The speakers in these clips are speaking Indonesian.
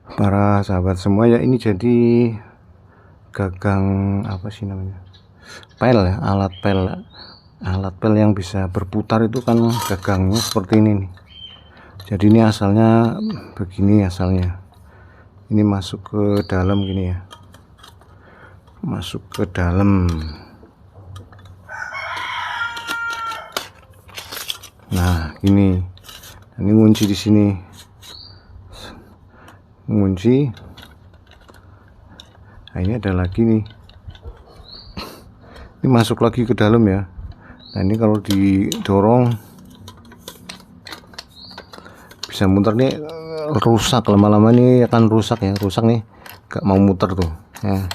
Para sahabat semua ya, ini jadi gagang apa sih namanya, pel ya, alat pel yang bisa berputar itu kan gagangnya seperti ini nih. Jadi ini asalnya begini, asalnya ini masuk ke dalam gini ya, masuk ke dalam. Nah ini ngunci di sini, ngunci. Nah ini ada lagi nih, ini masuk lagi ke dalam ya. Nah ini kalau didorong bisa muter nih, rusak lama-lama nih akan rusak ya, rusak nih, gak mau muter tuh ya,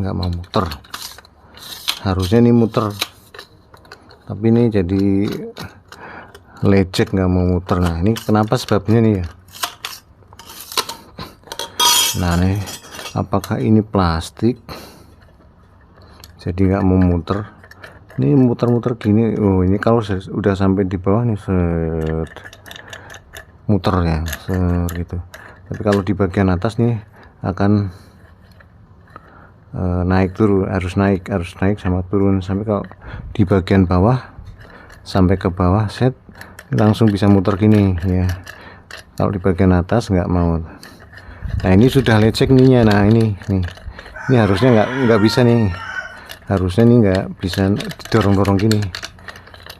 nggak mau muter. Harusnya nih muter, tapi ini jadi lecek, nggak mau muter. Nah ini kenapa sebabnya nih ya. Nah nih, apakah ini plastik jadi nggak mau muter? Ini muter-muter gini. Oh ini kalau udah sampai di bawah nih, set, muter ya, gitu. Tapi kalau di bagian atas nih akan naik turun, harus naik sama turun. Sampai kalau di bagian bawah sampai ke bawah, set, langsung bisa muter gini ya. Kalau di bagian atas nggak mau. Nah ini sudah lecek nih ya. Nah ini harusnya nggak bisa nih, harusnya nih nggak bisa didorong-dorong gini.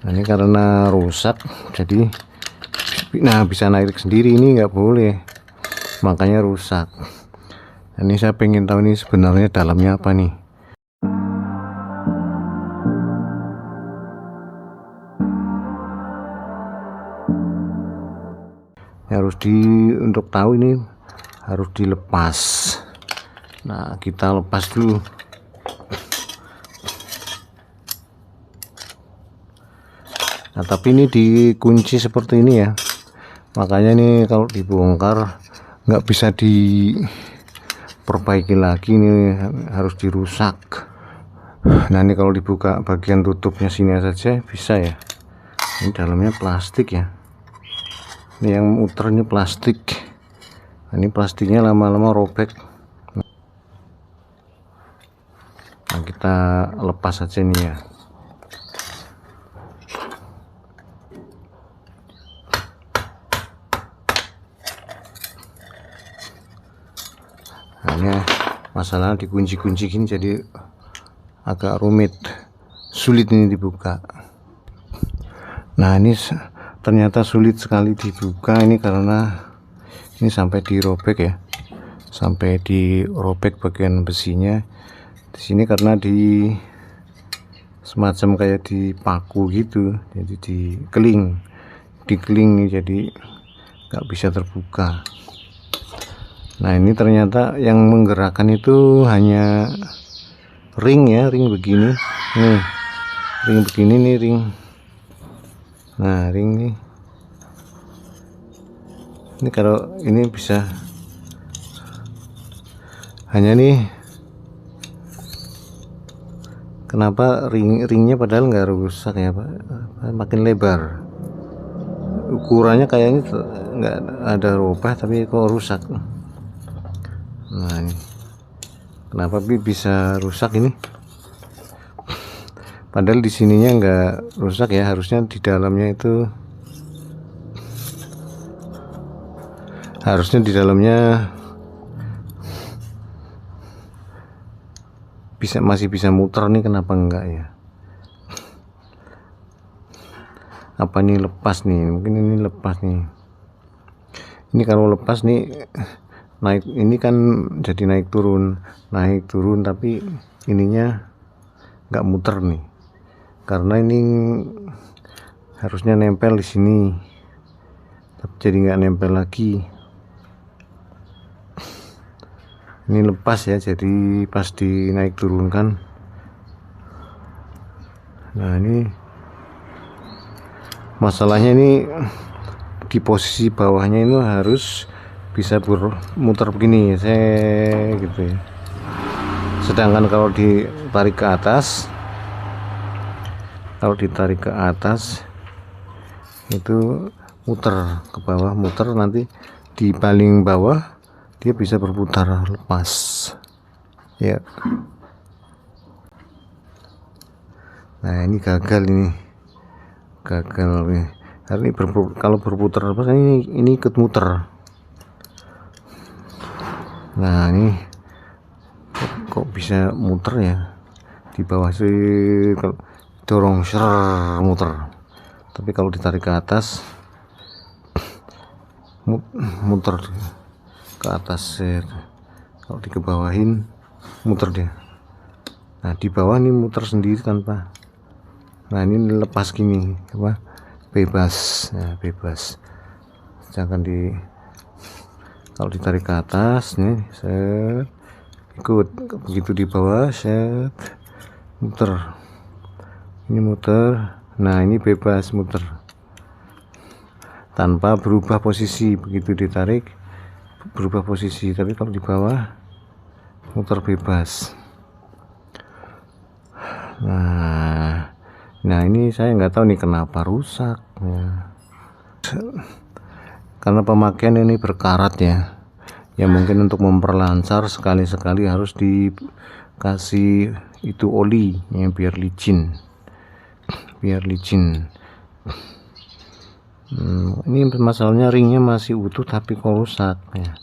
Nah ini karena rusak, jadi bisa naik sendiri, ini nggak boleh, makanya rusak. Ini saya pengen tahu ini sebenarnya dalamnya apa nih. Untuk tahu ini harus dilepas. Nah kita lepas dulu. Nah tapi ini dikunci seperti ini ya, makanya nih kalau dibongkar nggak bisa diperbaiki lagi nih, harus dirusak. Nah ini kalau dibuka bagian tutupnya sini saja bisa ya. Ini dalamnya plastik ya, ini yang muternya plastik. Nah, ini plastiknya lama-lama robek. Nah kita lepas saja nih ya. Hanya masalah dikunci-kunci gini jadi agak rumit, sulit ini dibuka. Nah ini ternyata sulit sekali dibuka ini karena ini sampai dirobek ya, sampai dirobek bagian besinya di sini karena semacam kayak dipaku gitu, jadi dikeling jadi nggak bisa terbuka. Nah ini ternyata yang menggerakkan itu hanya ring ya, ring begini nih, ring begini nih, ring. Nah ring nih, ini kalau ini bisa hanya nih. Kenapa ringnya padahal nggak rusak ya Pak, makin lebar, ukurannya kayaknya nggak ada rubah tapi kok rusak. Nah ini kenapa bisa rusak ini, padahal di sininya nggak rusak ya, harusnya di dalamnya itu, harusnya di dalamnya masih bisa muter nih, kenapa enggak ya? Apa ini lepas nih? Mungkin ini lepas nih. Ini kalau lepas nih naik, ini kan jadi naik turun tapi ininya nggak muter nih, karena ini harusnya nempel di sini tapi jadi nggak nempel lagi. Ini lepas ya, jadi pas dinaik turunkan. Nah ini masalahnya, ini di posisi bawahnya itu harus bisa bermuter begini saya gitu ya. Sedangkan kalau ditarik ke atas, itu muter ke bawah, muter nanti di paling bawah dia bisa berputar lepas ya. Nah ini gagal nih. Karena ini kalau berputar lepas ini ikut muter. Nah ini kok bisa muter ya di bawah sih, kalau dorong muter, tapi kalau ditarik ke atas muter ke atas. Kalau dikebawahin muter dia. Nah di bawah ini muter sendiri tanpa. Nah ini lepas gini apa, bebas. Nah bebas. Jangan kalau ditarik ke atas nih ikut, begitu di bawah muter, ini muter. Nah ini bebas muter tanpa berubah posisi, begitu ditarik berubah posisi, tapi kalau di bawah muter bebas. Nah ini saya nggak tahu nih kenapa rusak ya. Karena pemakaian ini berkarat ya. Ya mungkin untuk memperlancar sekali-sekali harus dikasih itu oli ya, biar licin. Ini masalahnya ringnya masih utuh tapi kok rusak ya.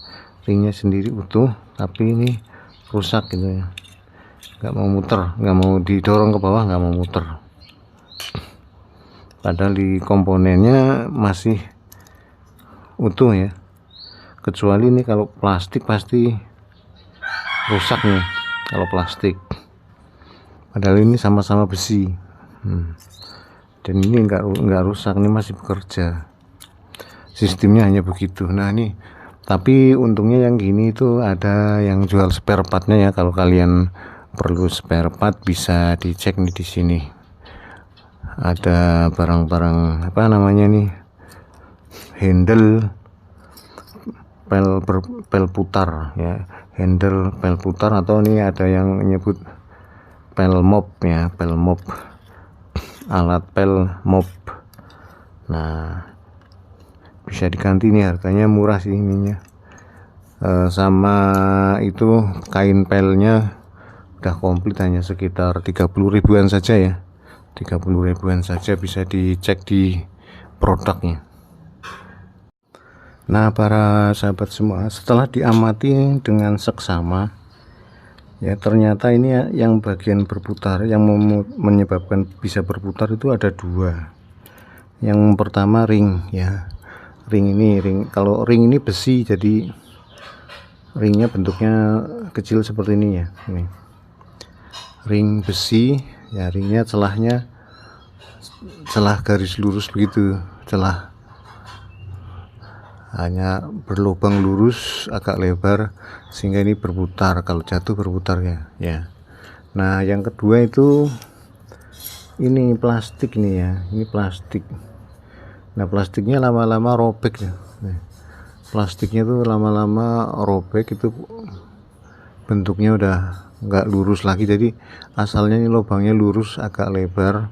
Ringnya sendiri utuh tapi ini rusak gitu ya, nggak mau muter, nggak mau didorong ke bawah, nggak mau muter. Padahal di komponennya masih utuh ya, kecuali ini kalau plastik pasti rusak nih kalau plastik, padahal ini sama-sama besi. Dan ini enggak rusak, ini masih bekerja, sistemnya hanya begitu. Nah ini tapi untungnya yang gini itu ada yang jual spare partnya ya. Kalau kalian perlu spare part bisa dicek nih, di sini ada barang-barang apa namanya nih, handle pel putar ya, handle pel putar, atau ini ada yang nyebut pel mop ya, pel mop, alat pel mop. Nah bisa diganti nih, harganya murah sih ininya. Sama itu kain pelnya udah komplit, hanya sekitar 30 ribuan saja ya, 30 ribuan saja, bisa dicek di produknya. Nah para sahabat semua, setelah diamati dengan seksama ya, ternyata ini yang bagian berputar yang menyebabkan bisa berputar itu ada dua. Yang pertama ring ya, ring kalau ring ini besi, jadi ringnya bentuknya kecil seperti ini ya. Ini ring besi ya, ringnya celah garis lurus begitu, celah hanya berlubang lurus agak lebar sehingga ini berputar, kalau jatuh berputar ya. Nah yang kedua itu ini plastik nih ya, ini plastik. Nah plastiknya lama-lama robek ya. Plastiknya tuh lama-lama robek, itu bentuknya udah nggak lurus lagi. Jadi asalnya ini lubangnya lurus agak lebar,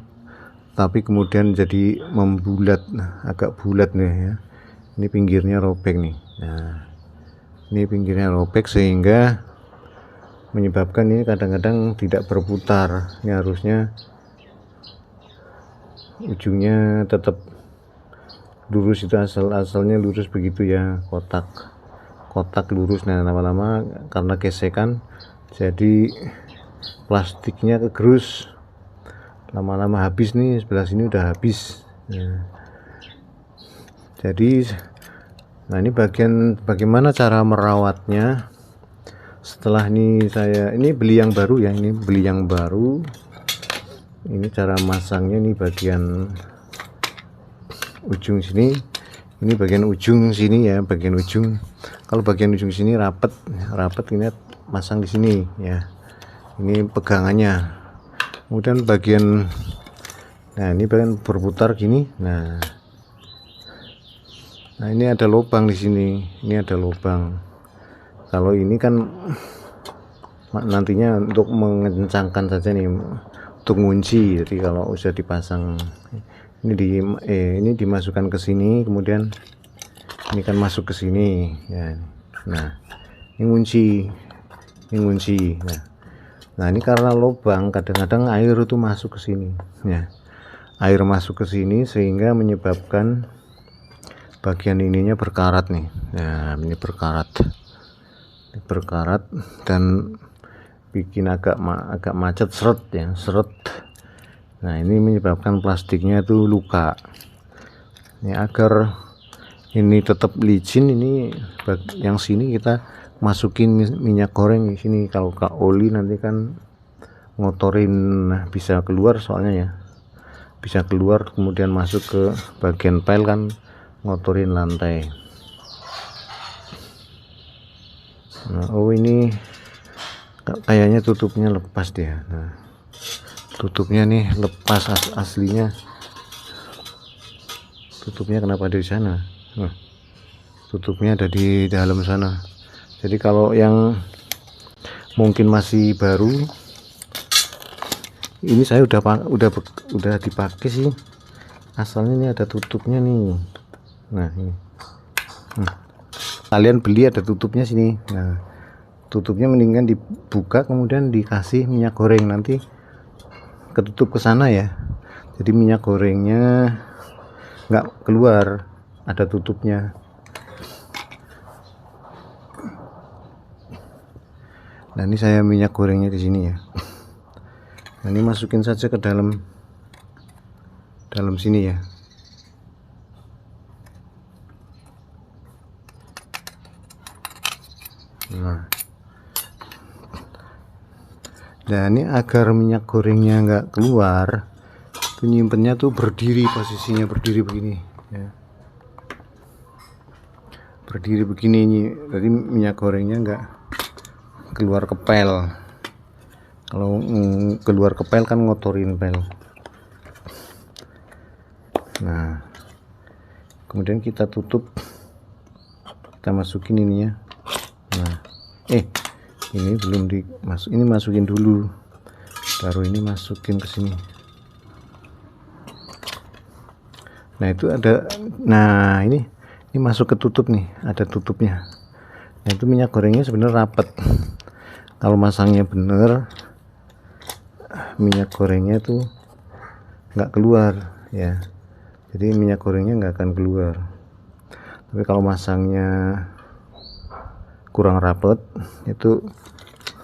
tapi kemudian jadi membulat, agak bulat nih ya. Ini pinggirnya robek nih. Nah ini pinggirnya robek sehingga menyebabkan ini kadang-kadang tidak berputar. Ini harusnya ujungnya tetap lurus, itu asalnya lurus begitu ya, kotak lurus. Nah lama-lama karena gesekan jadi plastiknya kegerus, lama-lama habis nih, sebelah sini udah habis. Jadi nah ini bagaimana cara merawatnya. Setelah ini ini beli yang baru ya, ini beli yang baru. Ini cara masangnya, ini bagian ujung sini, ini bagian ujung sini ya, bagian ujung. Kalau bagian ujung sini rapet ini masang di sini ya, ini pegangannya. Kemudian bagian, nah ini bagian berputar gini. Nah ini ada lubang di sini, ini ada lubang. Kalau ini kan nantinya untuk mengencangkan saja nih, untuk ngunci. Jadi kalau udah dipasang ini dimasukkan ke sini, kemudian ini kan masuk ke sini ya. Nah ngunci. Nah ini karena lubang, kadang-kadang air itu masuk ke sini ya, air masuk ke sini sehingga menyebabkan bagian ininya berkarat nih. Nah ini berkarat dan bikin agak macet, seret ya, seret. Nah ini menyebabkan plastiknya itu luka. Ini agar ini tetap licin, ini yang sini kita masukin minyak goreng di sini. Kalau ke oli nanti kan ngotorin, bisa keluar soalnya ya, bisa keluar kemudian masuk ke bagian pel kan, ngotorin lantai. Nah, oh ini kayaknya tutupnya lepas dia. Nah tutupnya nih lepas, aslinya tutupnya kenapa ada di sana? Nah, tutupnya ada di dalam sana. Jadi kalau yang mungkin masih baru, ini saya udah dipakai sih, asalnya ini ada tutupnya nih. Nah ini kalian beli ada tutupnya sini. Nah tutupnya mendingan dibuka kemudian dikasih minyak goreng, nanti ketutup ke sana ya, jadi minyak gorengnya nggak keluar, ada tutupnya. Nah ini saya minyak gorengnya di sini ya. Nah ini masukin saja ke dalam sini ya. Nah ini agar minyak gorengnya nggak keluar, penyimpannya tuh berdiri, posisinya berdiri begini ya, berdiri begini. Jadi minyak gorengnya nggak keluar ke pel. Kalau keluar ke pel kan ngotorin pel. Nah kemudian kita tutup, kita masukin ininya. Nah ini belum dimasuk, ini masukin dulu, baru ini masukin ke sini. Nah itu ada, nah ini masuk ke tutup nih, ada tutupnya. Nah itu minyak gorengnya sebenarnya rapet. Kalau masangnya bener, minyak gorengnya tuh nggak keluar ya, jadi minyak gorengnya nggak akan keluar. Tapi kalau masangnya kurang rapet, itu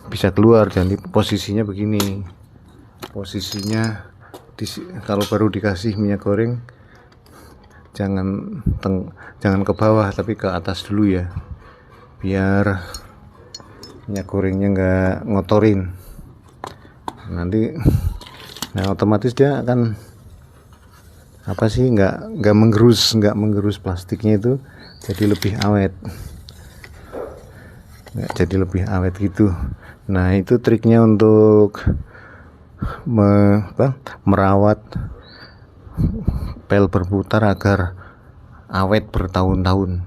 bisa keluar. Jadi posisinya begini, posisinya kalau baru dikasih minyak goreng, jangan ke bawah tapi ke atas dulu ya, biar minyak gorengnya nggak ngotorin nanti. Nah otomatis dia akan nggak menggerus plastiknya, itu jadi lebih awet, gitu. Nah itu triknya untuk merawat pel berputar agar awet bertahun-tahun.